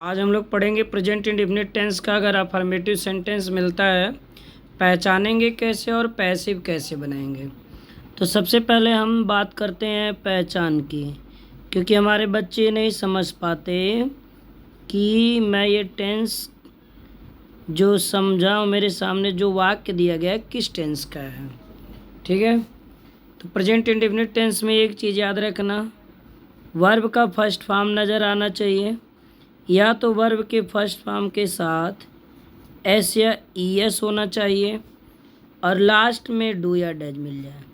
आज हम लोग पढ़ेंगे प्रेजेंट इंडेफिनिट टेंस का। अगर अफर्मेटिव सेंटेंस मिलता है पहचानेंगे कैसे और पैसिव कैसे बनाएंगे। तो सबसे पहले हम बात करते हैं पहचान की, क्योंकि हमारे बच्चे नहीं समझ पाते कि मैं ये टेंस जो समझाऊँ, मेरे सामने जो वाक्य दिया गया है किस टेंस का है। ठीक है, तो प्रेजेंट इंडेफिनिट टेंस में एक चीज़ याद रखना, वर्ब का फर्स्ट फॉर्म नज़र आना चाहिए, या तो वर्ब के फर्स्ट फॉर्म के साथ एस या ई एस होना चाहिए और लास्ट में डू या डज मिल जाए।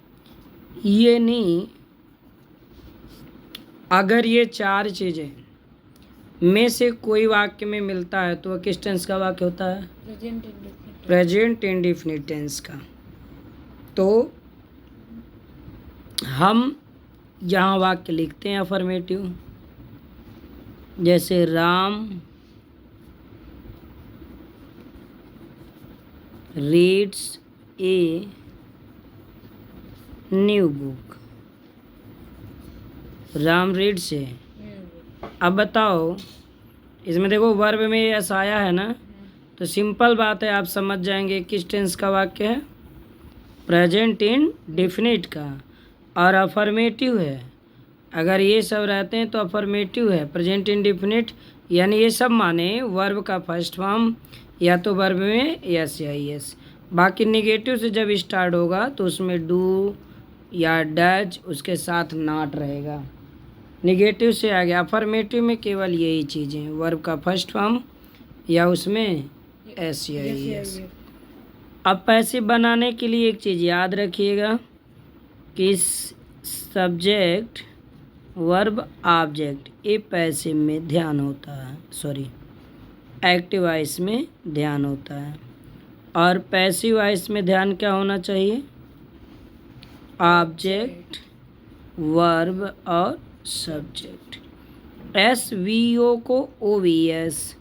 ये नहीं, अगर ये चार चीज़ें में से कोई वाक्य में मिलता है तो वह किस टेंस का वाक्य होता है? प्रेजेंट इंडेफिनिट टेंस का। तो हम यहाँ वाक्य लिखते हैं अफर्मेटिव, जैसे Ram reads a new book. Ram reads a. अब बताओ, इसमें देखो वर्ब में एस आया है ना, तो सिंपल बात है, आप समझ जाएंगे किस टेंस का वाक्य है, प्रेजेंट इंडेफिनिट का। और अफर्मेटिव है, अगर ये सब रहते हैं तो अफर्मेटिव है। प्रेजेंट इंडेफिनिट यानी ये सब माने वर्ब का फर्स्ट फॉर्म या तो वर्ब में यस या यस। बाकी निगेटिव से जब स्टार्ट होगा तो उसमें डू या डज उसके साथ नॉट रहेगा। निगेटिव से आ गया। अफर्मेटिव में केवल यही चीज़ें, वर्ब का फर्स्ट फॉर्म या उसमें एस या यस। अब पैसिव बनाने के लिए एक चीज़ याद रखिएगा कि सब्जेक्ट वर्ब ऑब्जेक्ट ये पैसिव में ध्यान होता है, सॉरी एक्टिव वॉइस में ध्यान होता है। और पैसिव वॉइस में ध्यान क्या होना चाहिए? ऑब्जेक्ट वर्ब और सब्जेक्ट। एस वी ओ को ओ वी एस,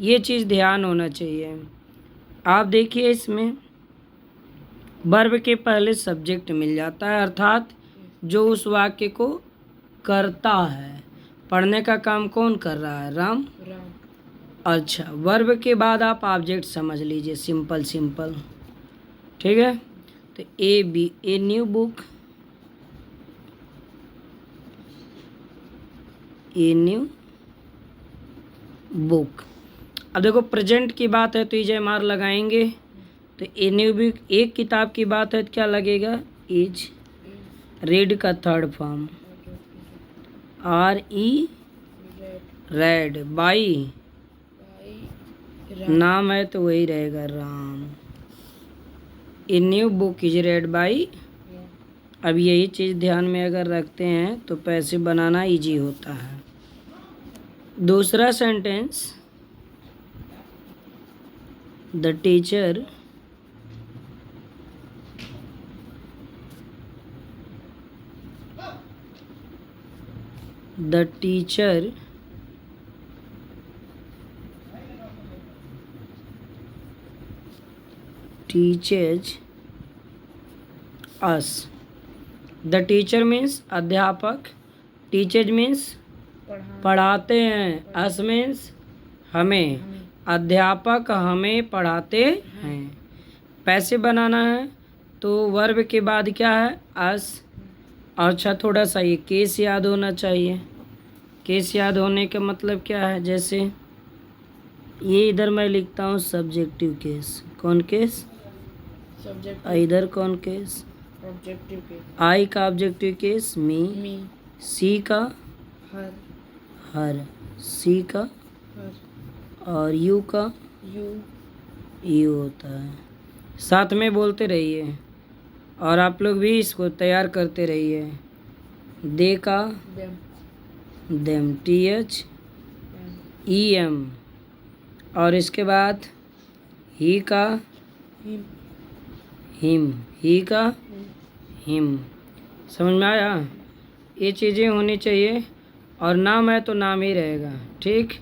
ये चीज़ ध्यान होना चाहिए। आप देखिए इसमें वर्ब के पहले सब्जेक्ट मिल जाता है, अर्थात जो उस वाक्य को करता है। पढ़ने का काम कौन कर रहा है? राम। अच्छा, वर्ब के बाद आप ऑब्जेक्ट समझ लीजिए, सिंपल सिंपल। ठीक है, तो A B a new book, a new book. अब देखो प्रेजेंट की बात है तो इज एम आर लगाएंगे, तो ए न्यू बुक एक किताब की बात है तो क्या लगेगा? इज। रीड का third form R E red. By नाम है तो वही रहेगा राम। ए new book is red by. अब यही चीज़ ध्यान में अगर रखते हैं तो पैसिव बनाना इजी होता है। दूसरा sentence, the teacher teaches us। The teacher means अध्यापक, टीचेज मीन्स पढ़ाते हैं, अस मीन्स हमें, अध्यापक हमें पढ़ाते हैं। पैसे बनाना है तो वर्ब के बाद क्या है? अस। अच्छा, थोड़ा सा ये केस याद होना चाहिए। केस याद होने का मतलब क्या है? जैसे ये इधर मैं लिखता हूँ सब्जेक्टिव केस। कौन केस? इधर कौन केस? Objective case. आई का ऑब्जेक्टिव केस मी। सी का हर। सी का हर। और यू का यू होता है। साथ में बोलते रहिए और आप लोग भी इसको तैयार करते रहिए। दे का them, T H E M. और इसके बाद ही का हिम, ही का हिम। समझ में आया? ये चीज़ें होनी चाहिए। और नाम है तो नाम ही रहेगा, ठीक।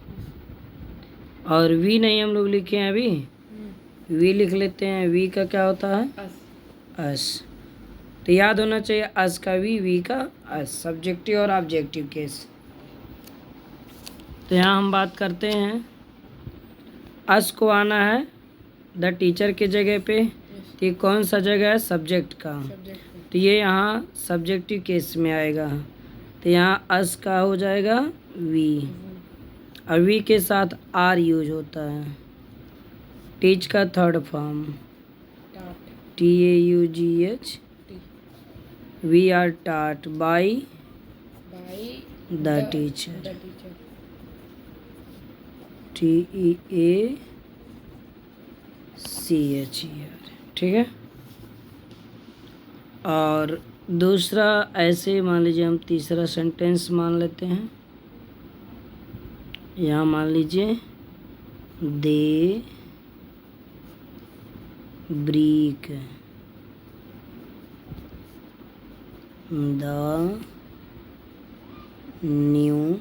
और वी नहीं हम लोग लिखे हैं अभी, वी लिख लेते हैं। वी का क्या होता है? अस। तो याद होना चाहिए अस का वी का अस। सब्जेक्टिव और ऑब्जेक्टिव केस। तो यहाँ हम बात करते हैं, अस को आना है द टीचर के जगह पे। तो ये कौन सा जगह है? सब्जेक्ट का। तो ये यहाँ सब्जेक्टिव केस में आएगा। तो यहाँ अस का हो जाएगा वी, और वी के साथ आर यूज होता है। टीच का third form TAUGH, we are taught by the teacher, TEACHER। ठीक है। और दूसरा ऐसे मान लीजिए, हम तीसरा सेंटेंस मान लेते हैं। यहाँ मान लीजिए they break the new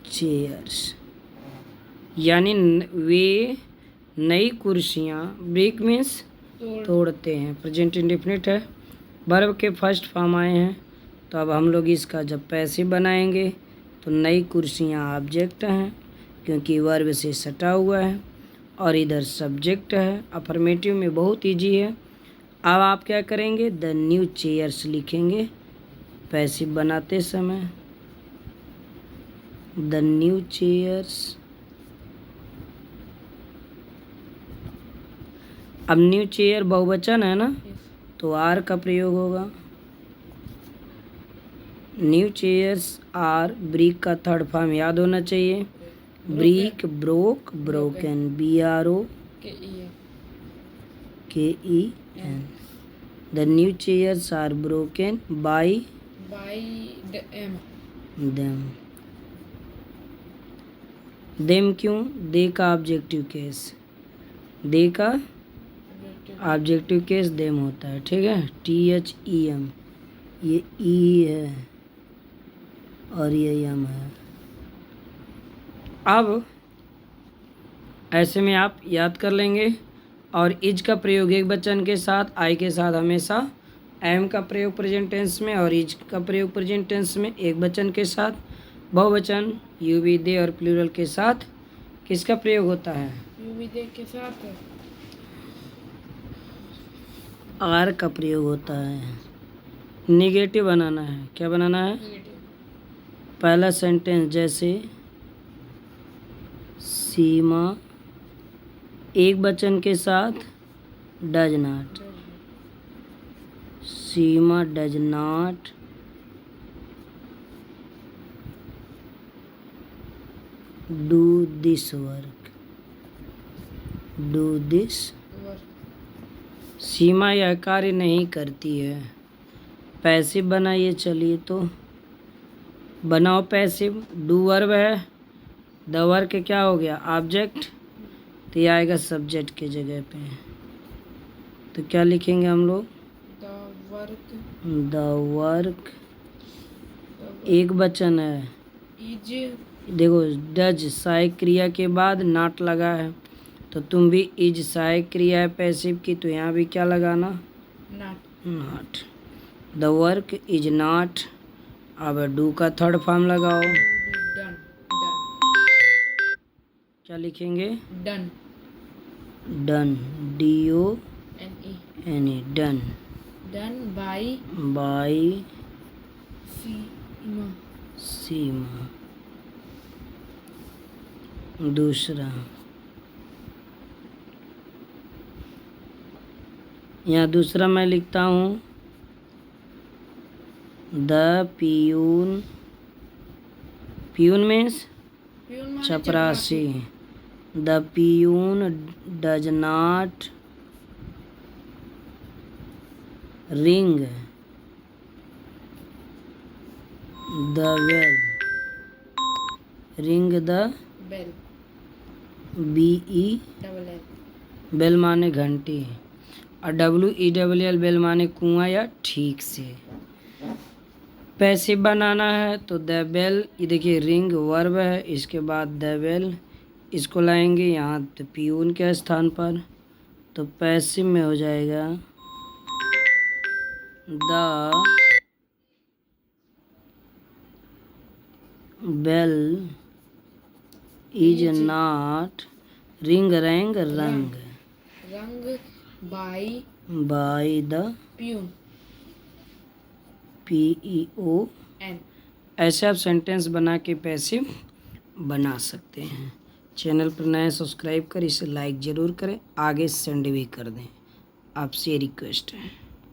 chairs, यानी वे नई कुर्सियाँ, ब्रेक मीन्स तोड़ते हैं, प्रेजेंट इंडेफिनिट है, वर्ब के फर्स्ट फॉर्म आए हैं। तो अब हम लोग इसका जब पैसिव बनाएंगे तो नई कुर्सियाँ ऑब्जेक्ट हैं क्योंकि वर्ब से सटा हुआ है, और इधर सब्जेक्ट है। अफर्मेटिव में बहुत इजी है। अब आप क्या करेंगे? द न्यू चेयर्स लिखेंगे पैसिव बनाते समय, द न्यू चेयर्स। अब न्यू चेयर बहुवचन है ना, तो आर का प्रयोग होगा। न्यू चेयर्स आर, ब्रिक का थर्ड फॉर्म याद होना चाहिए, break, broke, broken, BROKEN। The new chairs are broken by them क्यों? दे का ऑब्जेक्टिव केस, दे का ऑब्जेक्टिव केस देम होता है। ठीक है। THEM, ये ई है और ये यम है। अब ऐसे में आप याद कर लेंगे। और इज का प्रयोग एक वचन के साथ, आई के साथ हमेशा, एम का प्रयोग प्रेजेंट टेंस में, और इज का प्रयोग प्रेजेंट टेंस में एक वचन के साथ, बहुवचन यू वी दे और प्लूरल के साथ किसका प्रयोग होता है? यू वी दे के साथ आर का प्रयोग होता है। निगेटिव बनाना है। क्या बनाना है? पहला सेंटेंस जैसे सीमा एक वचन के साथ does not, Seema does not do this work, do this. Seema यह कार्य नहीं करती है। पैसिव बनाइए। चलिए तो बनाओ पैसिव। डू वर्ब है, द वर्क क्या हो गया? ऑब्जेक्ट। तो ये आएगा सब्जेक्ट के जगह पे। तो क्या लिखेंगे हम लोग? द वर्क एक वचन है। इज, देखो डज सहायक क्रिया के बाद नॉट लगा है, तो तुम भी इज सहायक क्रिया है पैसिव की, तो यहाँ भी क्या लगाना? Not. The work is not. अब डू का थर्ड फॉर्म लगाओ। क्या लिखेंगे? Done, done, DONE, done, done by Seema. दूसरा, यहाँ दूसरा मैं लिखता हूँ द पियून, पियून मीन्स चपरासी। The peon does not ring the bell, ring the bell, BE, bell माने घंटी, और WELL बेल माने कुआं या ठीक से। पैसिव बनाना है तो द बेल, ये देखिए रिंग वर्ब है, इसके बाद द बेल इसको लाएंगे यहाँ तो पियून के स्थान पर, तो पैसिव में हो जाएगा the bell is not ring rang rung rung by by the peon PEO। N. ऐसे आप सेंटेंस बना के पैसे बना सकते हैं। चैनल पर नए सब्सक्राइब कर इसे लाइक ज़रूर करें, आगे सेंड भी कर दें, आपसे रिक्वेस्ट है।